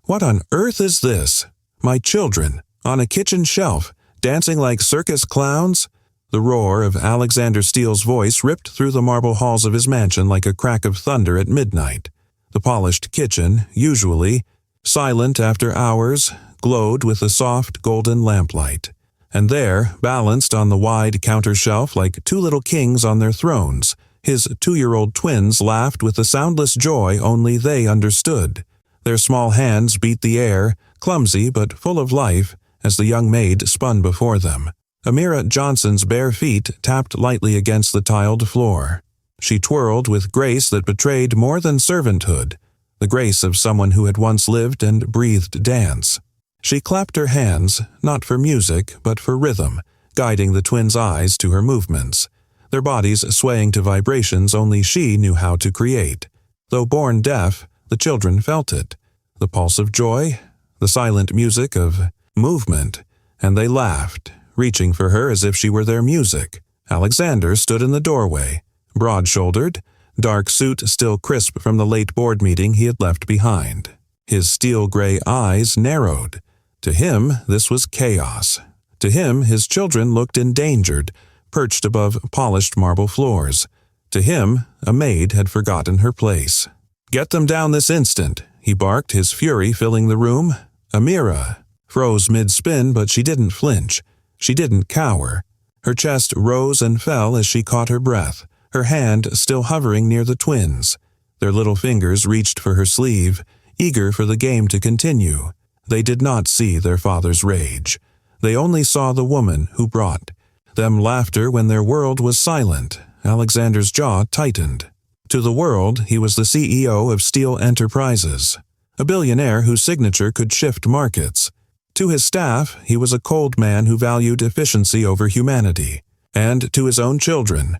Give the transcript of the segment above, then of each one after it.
"What on earth is this? My children, on a kitchen shelf, dancing like circus clowns?" The roar of Alexander Steele's voice ripped through the marble halls of his mansion like a crack of thunder at midnight. The polished kitchen, usually silent after hours, glowed with a soft golden lamplight. And there, balanced on the wide counter shelf like two little kings on their thrones, his 2-year-old twins laughed with a soundless joy only they understood. Their small hands beat the air, clumsy but full of life, as the young maid spun before them. Amira Johnson's bare feet tapped lightly against the tiled floor. She twirled with grace that betrayed more than servanthood, the grace of someone who had once lived and breathed dance. She clapped her hands, not for music, but for rhythm, guiding the twins' eyes to her movements, their bodies swaying to vibrations only she knew how to create. Though born deaf, the children felt it, the pulse of joy, the silent music of movement, and they laughed, reaching for her as if she were their music. Alexander stood in the doorway, broad-shouldered, dark suit still crisp from the late board meeting he had left behind. His steel-gray eyes narrowed. To him, this was chaos. To him, his children looked endangered, perched above polished marble floors. To him, a maid had forgotten her place. "Get them down this instant," he barked, his fury filling the room. Amira froze mid-spin, but she didn't flinch. She didn't cower. Her chest rose and fell as she caught her breath, her hand still hovering near the twins. Their little fingers reached for her sleeve, eager for the game to continue. They did not see their father's rage. They only saw the woman who brought them laughter when their world was silent. Alexander's jaw tightened. To the world, he was the CEO of Steele Enterprises, a billionaire whose signature could shift markets. To his staff, he was a cold man who valued efficiency over humanity. And to his own children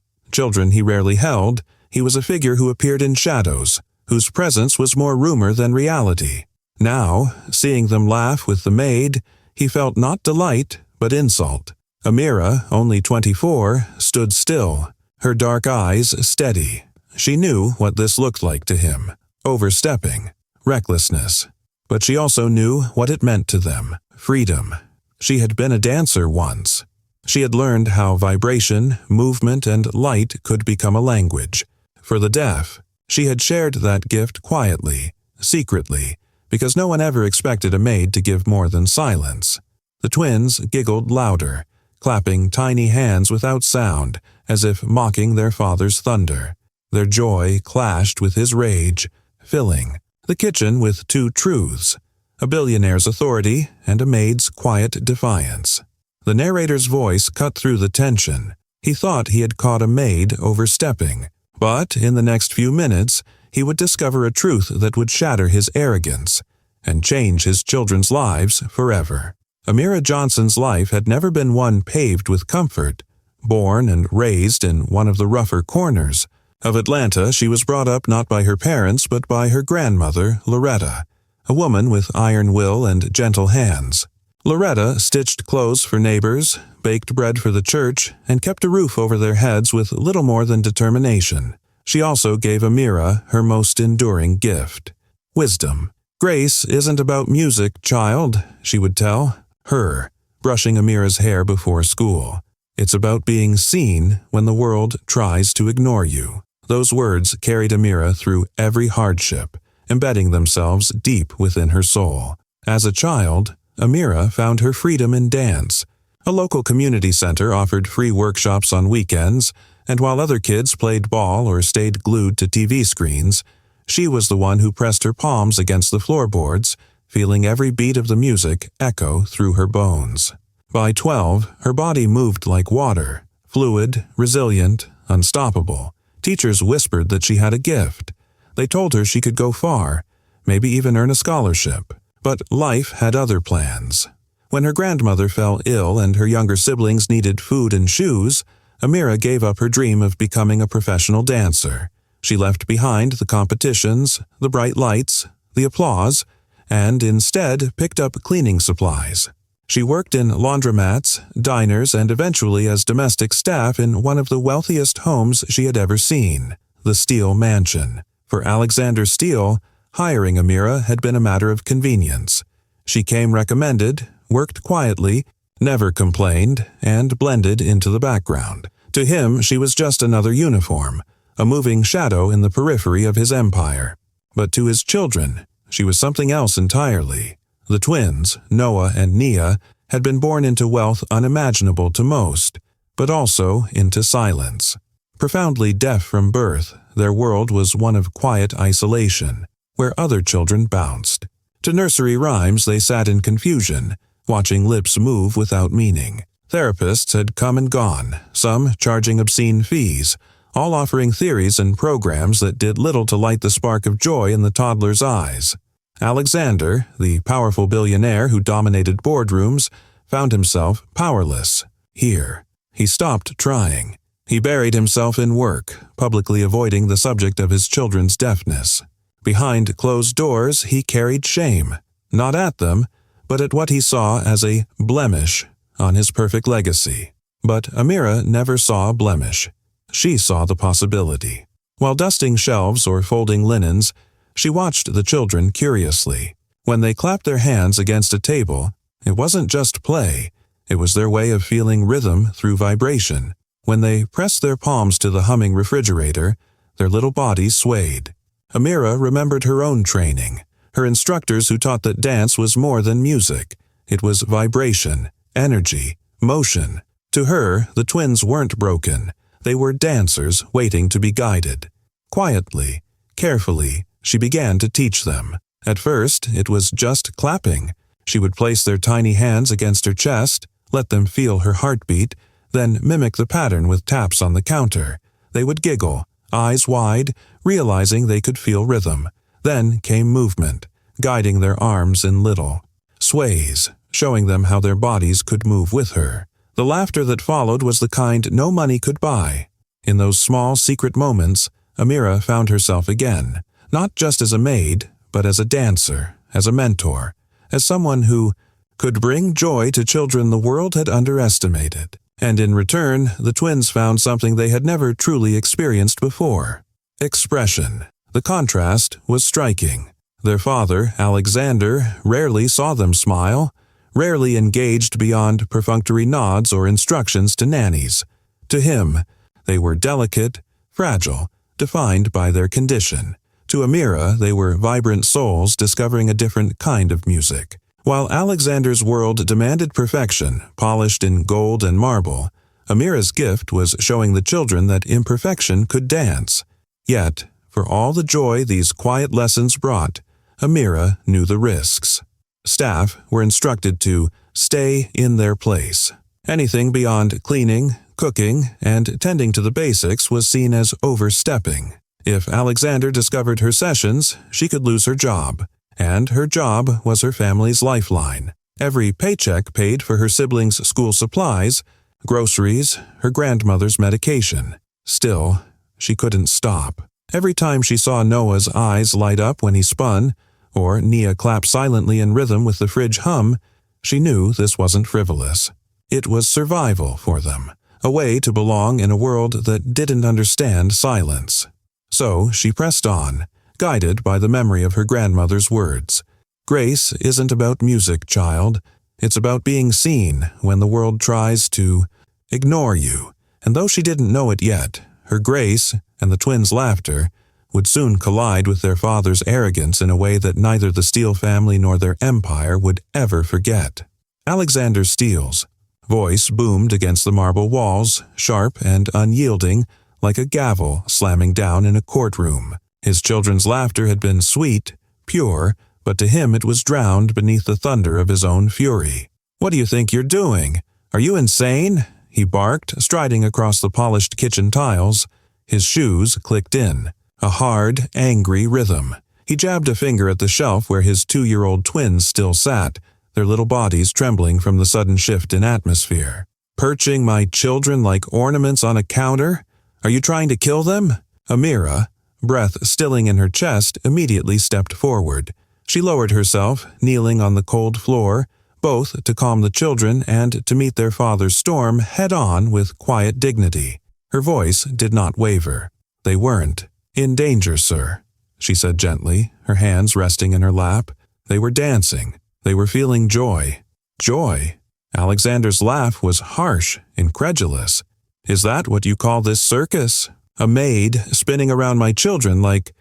he rarely held, he was a figure who appeared in shadows, whose presence was more rumor than reality. Now, seeing them laugh with the maid, he felt not delight, but insult. Amira, only 24, stood still, her dark eyes steady. She knew what this looked like to him: overstepping, recklessness. But she also knew what it meant to them: freedom. She had been a dancer once. She had learned how vibration, movement, and light could become a language. For the deaf, she had shared that gift quietly, secretly, because no one ever expected a maid to give more than silence. The twins giggled louder, clapping tiny hands without sound, as if mocking their father's thunder. Their joy clashed with his rage, filling the kitchen with two truths: a billionaire's authority and a maid's quiet defiance. The narrator's voice cut through the tension. He thought he had caught a maid overstepping, but in the next few minutes he would discover a truth that would shatter his arrogance and change his children's lives forever. Amira Johnson's life had never been one paved with comfort. Born and raised in one of the rougher corners of Atlanta, she was brought up not by her parents but by her grandmother, Loretta, a woman with iron will and gentle hands. Loretta stitched clothes for neighbors, baked bread for the church, and kept a roof over their heads with little more than determination. She also gave Amira her most enduring gift: wisdom. "Grace isn't about music, child," she would tell her, brushing Amira's hair before school. "It's about being seen when the world tries to ignore you." Those words carried Amira through every hardship, embedding themselves deep within her soul. As a child, Amira found her freedom in dance. A local community center offered free workshops on weekends, and while other kids played ball or stayed glued to TV screens, she was the one who pressed her palms against the floorboards, feeling every beat of the music echo through her bones. By 12, her body moved like water, fluid, resilient, unstoppable. Teachers whispered that she had a gift. They told her she could go far, maybe even earn a scholarship. But life had other plans. When her grandmother fell ill and her younger siblings needed food and shoes, Amira gave up her dream of becoming a professional dancer. She left behind the competitions, the bright lights, the applause, and instead picked up cleaning supplies. She worked in laundromats, diners, and eventually as domestic staff in one of the wealthiest homes she had ever seen, the Steele Mansion. For Alexander Steele, Hiring Amira had been a matter of convenience. She came recommended, worked quietly, never complained, and blended into the background. To him, she was just another uniform, a moving shadow in the periphery of his empire. But to his children, she was something else entirely. The twins, Noah and Nia, had been born into wealth unimaginable to most, but also into silence. Profoundly deaf from birth, their world was one of quiet isolation, where other children bounced. To nursery rhymes they sat in confusion, watching lips move without meaning. Therapists had come and gone, some charging obscene fees, all offering theories and programs that did little to light the spark of joy in the toddler's eyes. Alexander, the powerful billionaire who dominated boardrooms, found himself powerless. Here, he stopped trying. He buried himself in work, publicly avoiding the subject of his children's deafness. Behind closed doors, he carried shame, not at them, but at what he saw as a blemish on his perfect legacy. But Amira never saw a blemish. She saw the possibility. While dusting shelves or folding linens, she watched the children curiously. When they clapped their hands against a table, it wasn't just play, it was their way of feeling rhythm through vibration. When they pressed their palms to the humming refrigerator, their little bodies swayed. Amira remembered her own training, her instructors who taught that dance was more than music. It was vibration, energy, motion. To her, the twins weren't broken. They were dancers waiting to be guided. Quietly, carefully, she began to teach them. At first, it was just clapping. She would place their tiny hands against her chest, let them feel her heartbeat, then mimic the pattern with taps on the counter. They would giggle, eyes wide, realizing they could feel rhythm. Then came movement, guiding their arms in little sways, showing them how their bodies could move with her. The laughter that followed was the kind no money could buy. In those small, secret moments, Amira found herself again, not just as a maid, but as a dancer, as a mentor, as someone who could bring joy to children the world had underestimated. And in return, the twins found something they had never truly experienced before: expression. The contrast was striking. Their father, Alexander, rarely saw them smile, rarely engaged beyond perfunctory nods or instructions to nannies. To him, they were delicate, fragile, defined by their condition. To Amira, they were vibrant souls discovering a different kind of music. While Alexander's world demanded perfection, polished in gold and marble, Amira's gift was showing the children that imperfection could dance. Yet, for all the joy these quiet lessons brought, Amira knew the risks. Staff were instructed to stay in their place. Anything beyond cleaning, cooking, and tending to the basics was seen as overstepping. If Alexander discovered her sessions, she could lose her job. And her job was her family's lifeline. Every paycheck paid for her siblings' school supplies, groceries, her grandmother's medication. Still, she couldn't stop. Every time she saw Noah's eyes light up when he spun, or Nia clap silently in rhythm with the fridge hum, she knew this wasn't frivolous. It was survival for them, a way to belong in a world that didn't understand silence. So she pressed on, guided by the memory of her grandmother's words. Grace isn't about music, child. It's about being seen when the world tries to ignore you. And though she didn't know it yet, her grace and the twins' laughter would soon collide with their father's arrogance in a way that neither the Steele family nor their empire would ever forget. Alexander Steele's voice boomed against the marble walls, sharp and unyielding, like a gavel slamming down in a courtroom. His children's laughter had been sweet, pure, but to him it was drowned beneath the thunder of his own fury. "What do you think you're doing? Are you insane?" he barked, striding across the polished kitchen tiles. His shoes clicked in, a hard, angry rhythm. He jabbed a finger at the shelf where his 2-year-old twins still sat, their little bodies trembling from the sudden shift in atmosphere. "Perching my children like ornaments on a counter? Are you trying to kill them?" Amira, breath stilling in her chest, immediately stepped forward. She lowered herself, kneeling on the cold floor, both to calm the children and to meet their father's storm head-on with quiet dignity. Her voice did not waver. "They weren't in danger, sir. she said gently, her hands resting in her lap. They were dancing. They were feeling joy. Joy. Alexander's laugh was harsh, incredulous. Is that what you call this circus? A maid spinning around my children like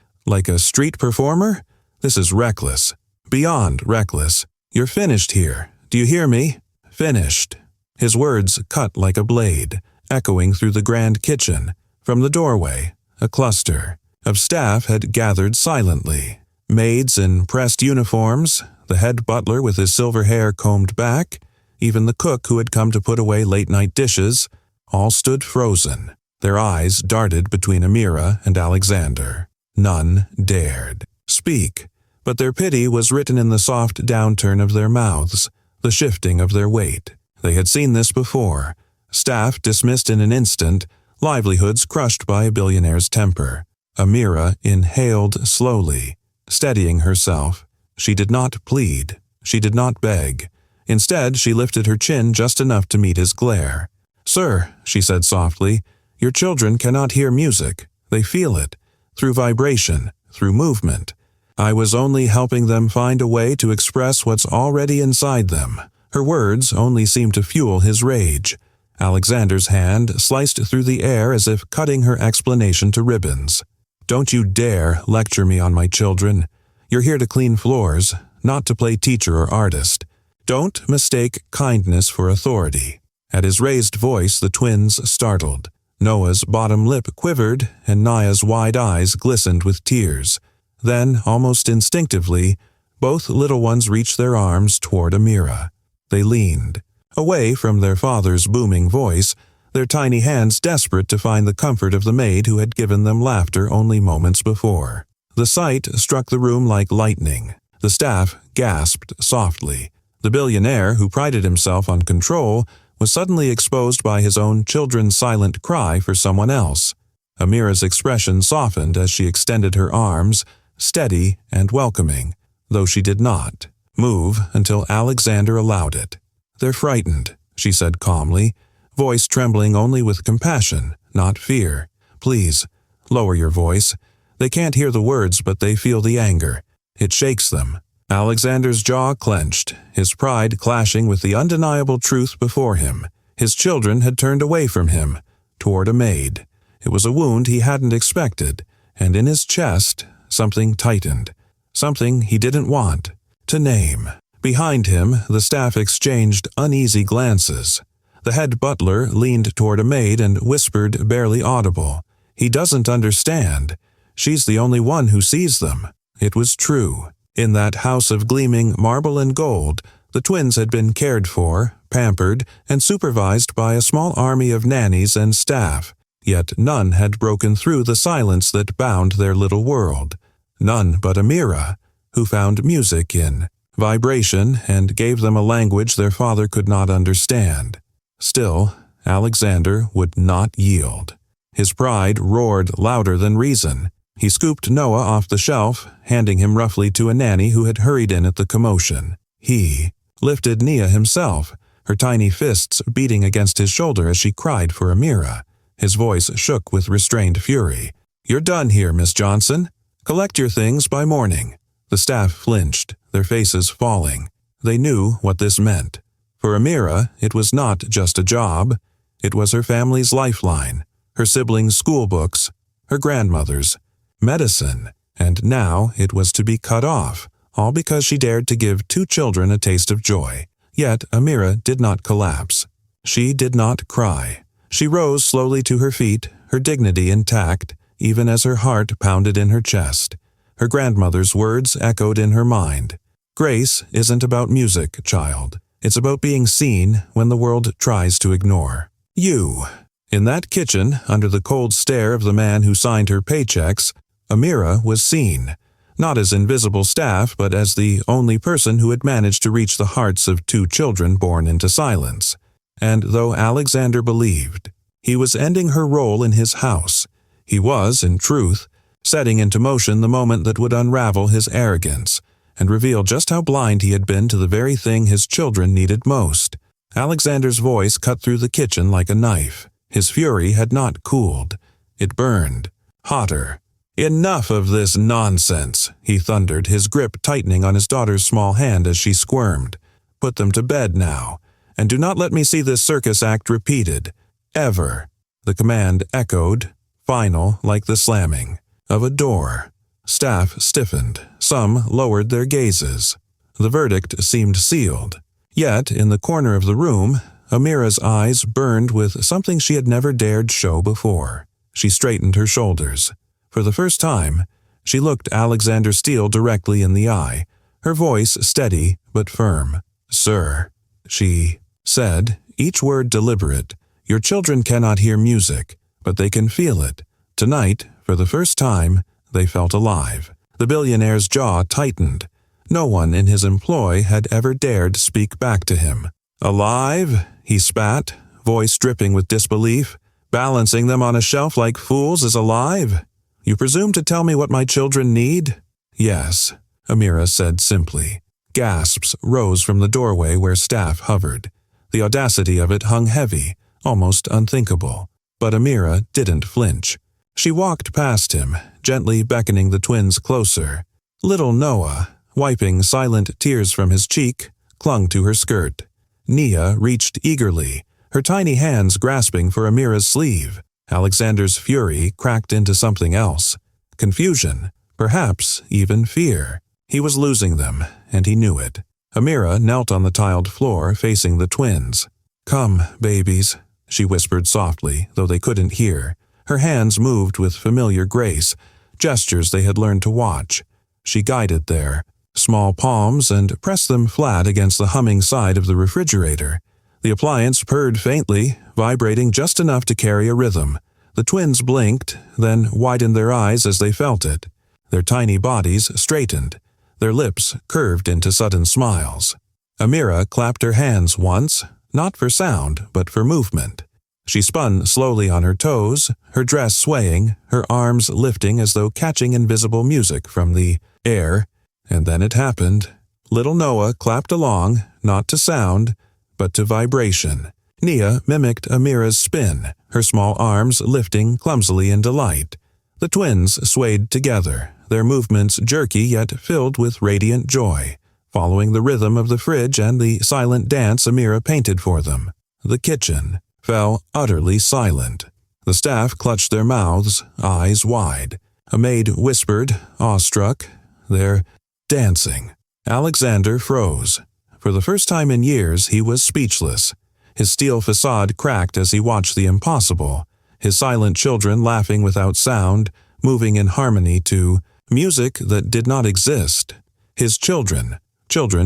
a street performer? This is reckless. Beyond reckless. You're finished here. Do you hear me? Finished. His words cut like a blade, echoing through the grand kitchen. From the doorway, a cluster of staff had gathered silently. Maids in pressed uniforms, the head butler with his silver hair combed back, even the cook who had come to put away late-night dishes, all stood frozen. Their eyes darted between Amira and Alexander. None dared speak, but their pity was written in the soft downturn of their mouths, the shifting of their weight. They had seen this before. Staff dismissed in an instant, livelihoods crushed by a billionaire's temper. Amira inhaled slowly, steadying herself. She did not plead. She did not beg. Instead, she lifted her chin just enough to meet his glare. "Sir," she said softly, "your children cannot hear music. They feel it, through vibration, through movement. I was only helping them find a way to express what's already inside them." Her words only seemed to fuel his rage. Alexander's hand sliced through the air as if cutting her explanation to ribbons. "Don't you dare lecture me on my children. You're here to clean floors, not to play teacher or artist. Don't mistake kindness for authority." At his raised voice, the twins startled. Noah's bottom lip quivered, and Naya's wide eyes glistened with tears. Then, almost instinctively, both little ones reached their arms toward Amira. They leaned, away from their father's booming voice, their tiny hands desperate to find the comfort of the maid who had given them laughter only moments before. The sight struck the room like lightning. The staff gasped softly. The billionaire, who prided himself on control, was suddenly exposed by his own children's silent cry for someone else. Amira's expression softened as she extended her arms, steady and welcoming, though she did not move until Alexander allowed it. "They're frightened," she said calmly, voice trembling only with compassion, not fear. "Please, lower your voice. They can't hear the words, but they feel the anger. It shakes them." Alexander's jaw clenched, his pride clashing with the undeniable truth before him. His children had turned away from him, toward a maid. It was a wound he hadn't expected, and in his chest, something tightened. Something he didn't want to name. Behind him, the staff exchanged uneasy glances. The head butler leaned toward a maid and whispered, barely audible, "He doesn't understand. She's the only one who sees them." It was true. In that house of gleaming marble and gold, the twins had been cared for, pampered, and supervised by a small army of nannies and staff. Yet none had broken through the silence that bound their little world. None but Amira, who found music in vibration and gave them a language their father could not understand. Still, Alexander would not yield. His pride roared louder than reason. He scooped Noah off the shelf, handing him roughly to a nanny who had hurried in at the commotion. He lifted Nia himself, her tiny fists beating against his shoulder as she cried for Amira. His voice shook with restrained fury. "You're done here, Miss Johnson. Collect your things by morning." The staff flinched, their faces falling. They knew what this meant. For Amira, it was not just a job. It was her family's lifeline, her siblings' school books, her grandmother's, medicine, and now it was to be cut off, all because she dared to give 2 children a taste of joy. Yet Amira did not collapse. She did not cry. She rose slowly to her feet, her dignity intact, even as her heart pounded in her chest. Her grandmother's words echoed in her mind. "Grace isn't about music, child. It's about being seen when the world tries to ignore you." In that kitchen, under the cold stare of the man who signed her paychecks, Amira was seen, not as invisible staff, but as the only person who had managed to reach the hearts of 2 children born into silence. And though Alexander believed he was ending her role in his house, he was, in truth, setting into motion the moment that would unravel his arrogance and reveal just how blind he had been to the very thing his children needed most. Alexander's voice cut through the kitchen like a knife. His fury had not cooled. It burned, hotter, "Enough of this nonsense," he thundered, his grip tightening on his daughter's small hand as she squirmed. "Put them to bed now, and do not let me see this circus act repeated. Ever." The command echoed, final like the slamming of a door. Staff stiffened. Some lowered their gazes. The verdict seemed sealed. Yet, in the corner of the room, Amira's eyes burned with something she had never dared show before. She straightened her shoulders. For the first time, she looked Alexander Steele directly in the eye, her voice steady but firm. "Sir," she said, each word deliberate, "your children cannot hear music, but they can feel it." Tonight, for the first time, they felt alive. The billionaire's jaw tightened. No one in his employ had ever dared speak back to him. "Alive?" he spat, voice dripping with disbelief. "Balancing them on a shelf like fools is alive? You presume to tell me what my children need?" "Yes," Amira said simply. Gasps rose from the doorway where Staff hovered. The audacity of it hung heavy, almost unthinkable. But Amira didn't flinch. She walked past him, gently beckoning the twins closer. Little Noah, wiping silent tears from his cheek, clung to her skirt. Nia reached eagerly, her tiny hands grasping for Amira's sleeve. Alexander's fury cracked into something else. Confusion, perhaps even fear. He was losing them, and he knew it. Amira knelt on the tiled floor, facing the twins. "Come, babies," she whispered softly, though they couldn't hear. Her hands moved with familiar grace, gestures they had learned to watch. She guided their small palms and pressed them flat against the humming side of the refrigerator. The appliance purred faintly, vibrating just enough to carry a rhythm. The twins blinked, then widened their eyes as they felt it. Their tiny bodies straightened. Their lips curved into sudden smiles. Amira clapped her hands once, not for sound, but for movement. She spun slowly on her toes, her dress swaying, her arms lifting as though catching invisible music from the air. And then it happened. Little Noah clapped along, not to sound, but to vibration. Nia mimicked Amira's spin, her small arms lifting clumsily in delight. The twins swayed together, their movements jerky yet filled with radiant joy, following the rhythm of the fridge and the silent dance Amira painted for them. The kitchen fell utterly silent. The staff clutched their mouths, eyes wide. A maid whispered, awestruck, "They're dancing." Alexander froze. For the first time in years, he was speechless. His steel facade cracked as he watched the impossible, his silent children laughing without sound, moving in harmony to music that did not exist. His children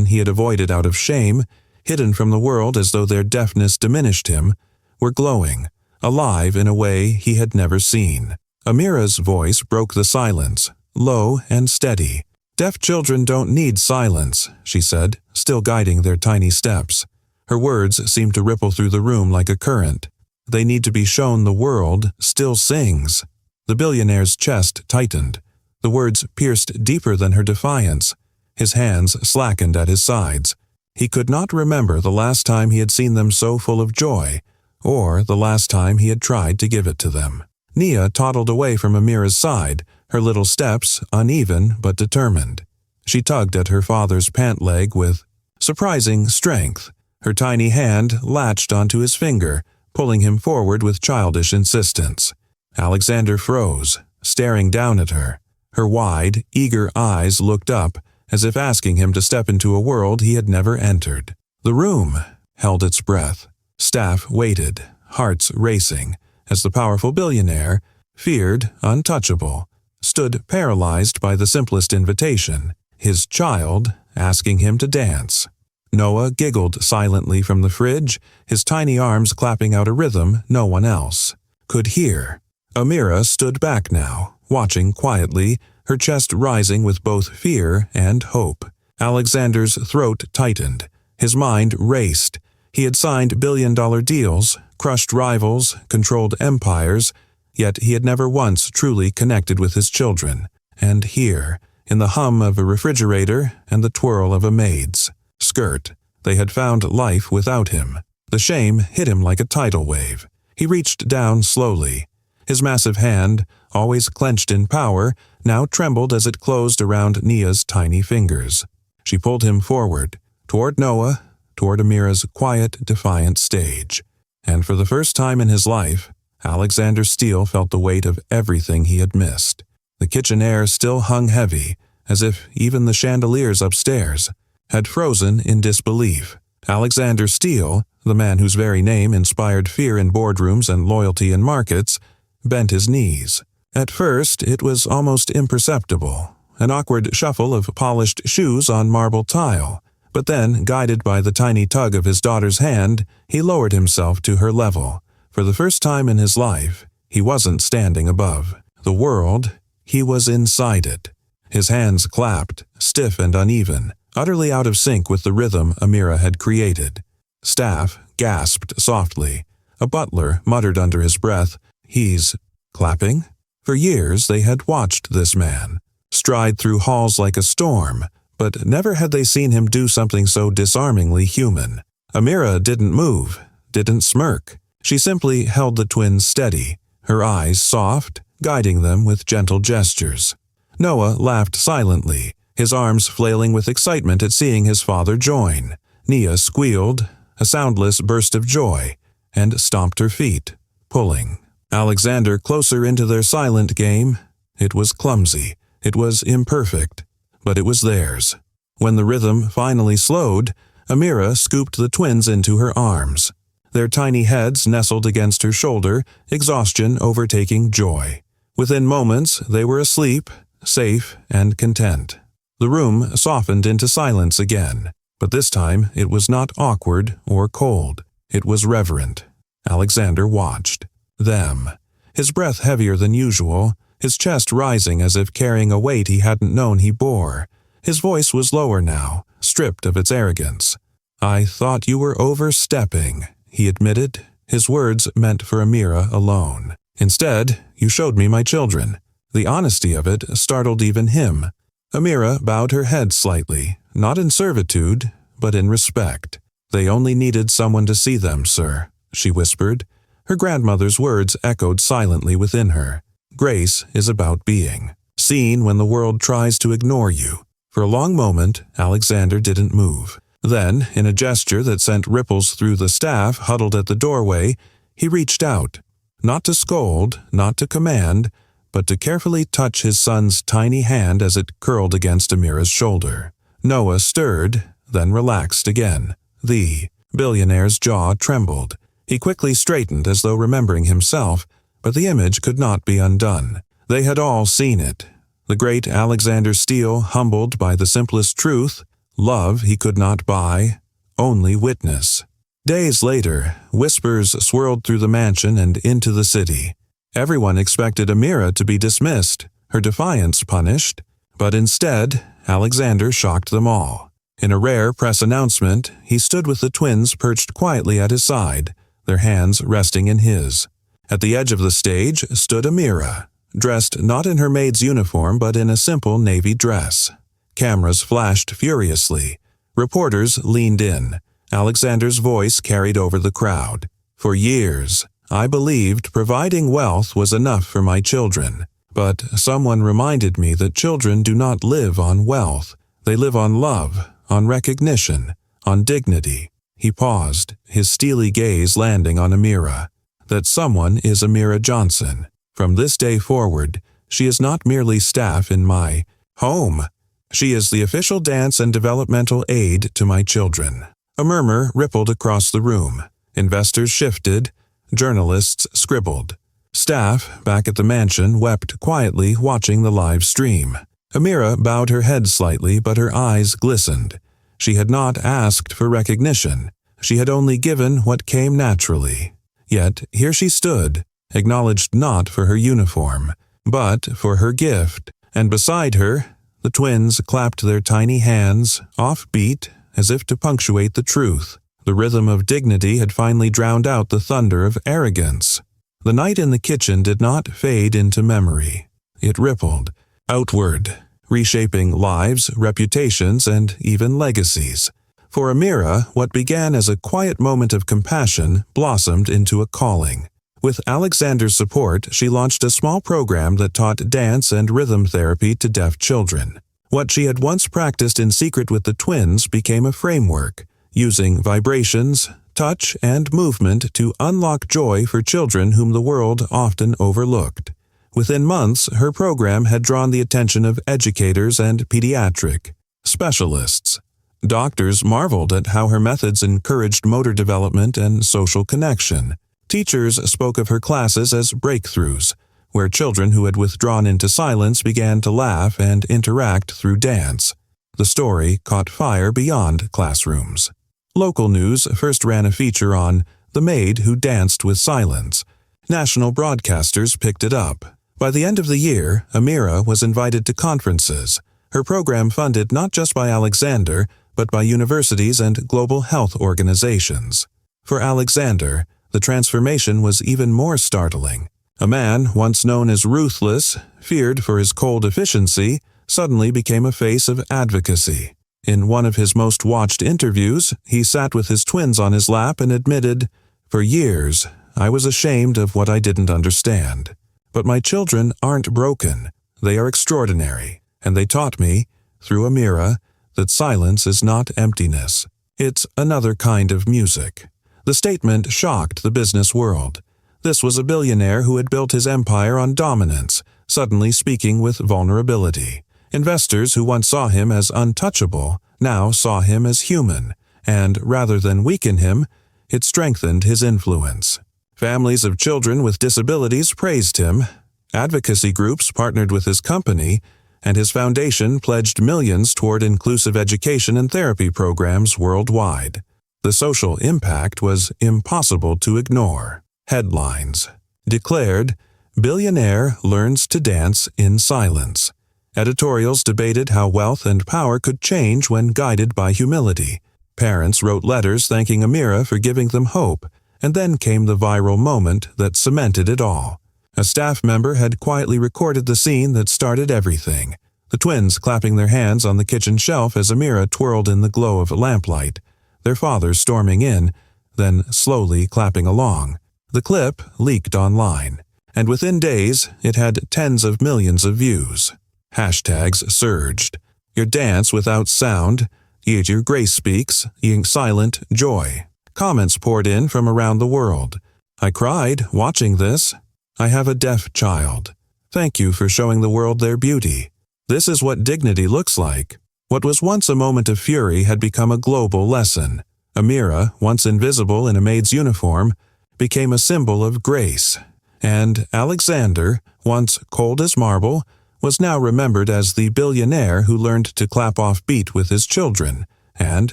he had avoided out of shame, hidden from the world as though their deafness diminished him, were glowing, alive in a way he had never seen. Amira's voice broke the silence, low and steady. "Deaf children don't need silence," she said, still guiding their tiny steps. Her words seemed to ripple through the room like a current. "They need to be shown the world still sings." The billionaire's chest tightened. The words pierced deeper than her defiance. His hands slackened at his sides. He could not remember the last time he had seen them so full of joy, or the last time he had tried to give it to them. Nia toddled away from Amira's side, her little steps uneven but determined. She tugged at her father's pant leg with surprising strength. Her tiny hand latched onto his finger, pulling him forward with childish insistence. Alexander froze, staring down at her. Her wide, eager eyes looked up, as if asking him to step into a world he had never entered. The room held its breath. Staff waited, hearts racing, as the powerful billionaire, feared untouchable, stood paralyzed by the simplest invitation, his child asking him to dance. Noah giggled silently from the fridge, his tiny arms clapping out a rhythm no one else could hear. Amira stood back now, watching quietly, her chest rising with both fear and hope. Alexander's throat tightened. His mind raced. He had signed billion-dollar deals, crushed rivals, controlled empires, yet he had never once truly connected with his children. And here, in the hum of a refrigerator and the twirl of a maid's skirt, they had found life without him. The shame hit him like a tidal wave. He reached down slowly. His massive hand, always clenched in power, now trembled as it closed around Nia's tiny fingers. She pulled him forward, toward Noah, toward Amira's quiet, defiant stage. And for the first time in his life, Alexander Steele felt the weight of everything he had missed. The kitchen air still hung heavy, as if even the chandeliers upstairs had frozen in disbelief. Alexander Steele, the man whose very name inspired fear in boardrooms and loyalty in markets, bent his knees. At first, it was almost imperceptible, an awkward shuffle of polished shoes on marble tile. But then, guided by the tiny tug of his daughter's hand, he lowered himself to her level. For the first time in his life, he wasn't standing above the world, he was inside it. His hands clapped, stiff and uneven, utterly out of sync with the rhythm Amira had created. Staff gasped softly. A butler muttered under his breath, "He's clapping?" For years they had watched this man stride through halls like a storm, but never had they seen him do something so disarmingly human. Amira didn't move, didn't smirk. She simply held the twins steady, her eyes soft, guiding them with gentle gestures. Noah laughed silently, his arms flailing with excitement at seeing his father join. Nia squealed, a soundless burst of joy, and stomped her feet, pulling Alexander closer into their silent game. It was clumsy, it was imperfect, but it was theirs. When the rhythm finally slowed, Amira scooped the twins into her arms. Their tiny heads nestled against her shoulder, exhaustion overtaking joy. Within moments, they were asleep, safe and content. The room softened into silence again, but this time it was not awkward or cold. It was reverent. Alexander watched them, his breath heavier than usual, his chest rising as if carrying a weight he hadn't known he bore. His voice was lower now, stripped of its arrogance. "I thought you were overstepping," he admitted, his words meant for Amira alone. "Instead, you showed me my children." The honesty of it startled even him. Amira bowed her head slightly, not in servitude, but in respect. "They only needed someone to see them, sir," she whispered. Her grandmother's words echoed silently within her. Grace is about being seen when the world tries to ignore you. For a long moment, Alexander didn't move. Then, in a gesture that sent ripples through the staff huddled at the doorway, he reached out, not to scold, not to command, but to carefully touch his son's tiny hand as it curled against Amira's shoulder. Noah stirred, then relaxed again. The billionaire's jaw trembled. He quickly straightened as though remembering himself, but the image could not be undone. They had all seen it. The great Alexander Steele humbled by the simplest truth, love he could not buy, only witness. Days later, whispers swirled through the mansion and into the city. Everyone expected Amira to be dismissed, her defiance punished, but instead, Alexander shocked them all. In a rare press announcement, he stood with the twins perched quietly at his side, their hands resting in his. At the edge of the stage stood Amira, dressed not in her maid's uniform but in a simple navy dress. Cameras flashed furiously. Reporters leaned in. Alexander's voice carried over the crowd. "For years, I believed providing wealth was enough for my children. But someone reminded me that children do not live on wealth. They live on love, on recognition, on dignity." He paused, his steely gaze landing on Amira. "That someone is Amira Johnson. From this day forward, she is not merely staff in my home. She is the official dance and developmental aid to my children." A murmur rippled across the room. Investors shifted. Journalists scribbled. Staff, back at the mansion, wept quietly watching the live stream. Amira bowed her head slightly, but her eyes glistened. She had not asked for recognition. She had only given what came naturally. Yet here she stood, acknowledged not for her uniform, but for her gift, and beside her, the twins clapped their tiny hands, offbeat, as if to punctuate the truth. The rhythm of dignity had finally drowned out the thunder of arrogance. The night in the kitchen did not fade into memory. It rippled outward, reshaping lives, reputations, and even legacies. For Amira, what began as a quiet moment of compassion blossomed into a calling. With Alexander's support, she launched a small program that taught dance and rhythm therapy to deaf children. What she had once practiced in secret with the twins became a framework, using vibrations, touch, and movement to unlock joy for children whom the world often overlooked. Within months, her program had drawn the attention of educators and pediatric specialists. Doctors marveled at how her methods encouraged motor development and social connection. Teachers spoke of her classes as breakthroughs, where children who had withdrawn into silence began to laugh and interact through dance. The story caught fire beyond classrooms. Local news first ran a feature on the maid who danced with silence. National broadcasters picked it up. By the end of the year, Amira was invited to conferences, her program funded not just by Alexander, but by universities and global health organizations. For Alexander, the transformation was even more startling. A man once known as ruthless, feared for his cold efficiency, suddenly became a face of advocacy. In one of his most watched interviews, he sat with his twins on his lap and admitted, "For years, I was ashamed of what I didn't understand. But my children aren't broken. They are extraordinary, and they taught me, through Amira, that silence is not emptiness. It's another kind of music." The statement shocked the business world. This was a billionaire who had built his empire on dominance, suddenly speaking with vulnerability. Investors who once saw him as untouchable now saw him as human, and rather than weaken him, it strengthened his influence. Families of children with disabilities praised him. Advocacy groups partnered with his company, and his foundation pledged millions toward inclusive education and therapy programs worldwide. The social impact was impossible to ignore. Headlines: declared, "Billionaire learns to dance in silence." Editorials debated how wealth and power could change when guided by humility. Parents wrote letters thanking Amira for giving them hope, and then came the viral moment that cemented it all. A staff member had quietly recorded the scene that started everything. The twins clapping their hands on the kitchen shelf as Amira twirled in the glow of lamplight, their father storming in, then slowly clapping along. The clip leaked online, and within days it had tens of millions of views. Hashtags surged. Your dance without sound, your grace speaks, your silent joy. Comments poured in from around the world. I cried watching this. I have a deaf child. Thank you for showing the world their beauty. This is what dignity looks like. What was once a moment of fury had become a global lesson. Amira, once invisible in a maid's uniform, became a symbol of grace. And Alexander, once cold as marble, was now remembered as the billionaire who learned to clap off beat with his children and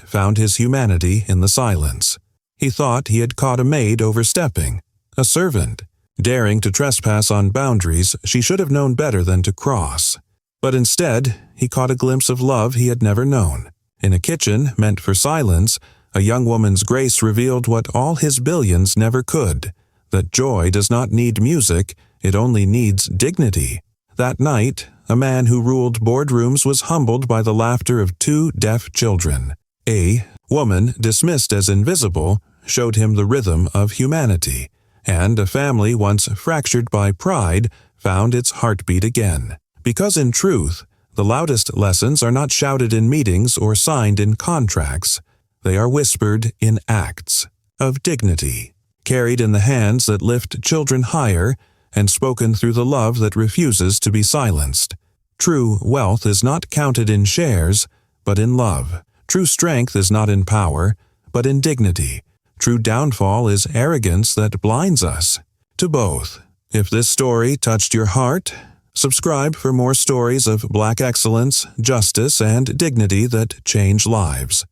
found his humanity in the silence. He thought he had caught a maid overstepping, a servant, daring to trespass on boundaries she should have known better than to cross. But instead, he caught a glimpse of love he had never known. In a kitchen meant for silence, a young woman's grace revealed what all his billions never could, that joy does not need music, it only needs dignity. That night, a man who ruled boardrooms was humbled by the laughter of two deaf children. A woman, dismissed as invisible, showed him the rhythm of humanity, and a family once fractured by pride found its heartbeat again. Because in truth, the loudest lessons are not shouted in meetings or signed in contracts. They are whispered in acts of dignity, carried in the hands that lift children higher, and spoken through the love that refuses to be silenced. True wealth is not counted in shares, but in love. True strength is not in power, but in dignity. True downfall is arrogance that blinds us. To both. If this story touched your heart, subscribe for more stories of Black excellence, justice, and dignity that change lives.